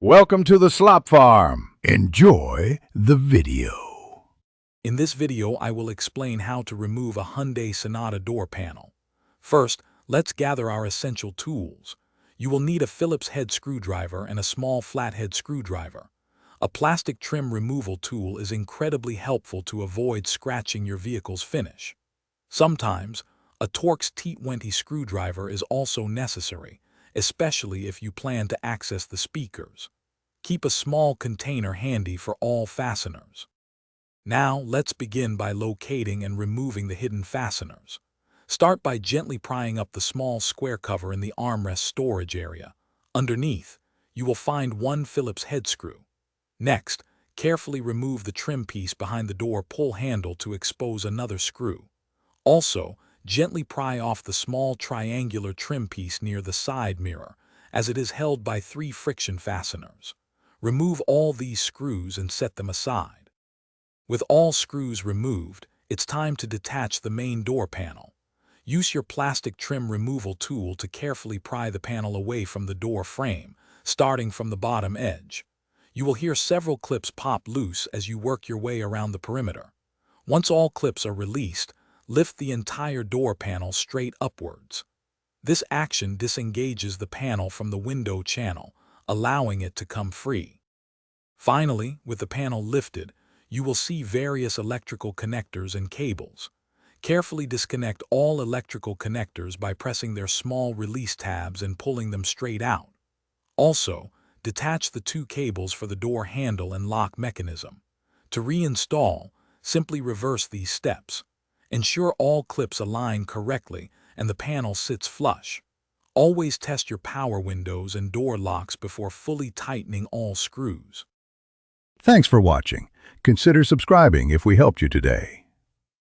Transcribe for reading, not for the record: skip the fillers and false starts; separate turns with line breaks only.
Welcome to the Slop Farm. Enjoy the video.
In this video, I will explain how to remove a Hyundai Sonata door panel. First, let's gather our essential tools. You will need a Phillips head screwdriver and a small flathead screwdriver. A plastic trim removal tool is incredibly helpful to avoid scratching your vehicle's finish. Sometimes, a Torx T20 screwdriver is also necessary, especially if you plan to access the speakers. Keep a small container handy for all fasteners. Now, let's begin by locating and removing the hidden fasteners. Start by gently prying up the small square cover in the armrest storage area. Underneath, you will find one Phillips head screw. Next, carefully remove the trim piece behind the door pull handle to expose another screw. Also, gently pry off the small triangular trim piece near the side mirror, as it is held by 3 friction fasteners. Remove all these screws and set them aside. With all screws removed, it's time to detach the main door panel. Use your plastic trim removal tool to carefully pry the panel away from the door frame, starting from the bottom edge. You will hear several clips pop loose as you work your way around the perimeter. Once all clips are released, lift the entire door panel straight upwards. This action disengages the panel from the window channel, allowing it to come free. Finally, with the panel lifted, you will see various electrical connectors and cables. Carefully disconnect all electrical connectors by pressing their small release tabs and pulling them straight out. Also, detach the 2 cables for the door handle and lock mechanism. To reinstall, simply reverse these steps. Ensure all clips align correctly and the panel sits flush. Always test your power windows and door locks before fully tightening all screws.
Thanks for watching. Consider subscribing if we helped you today.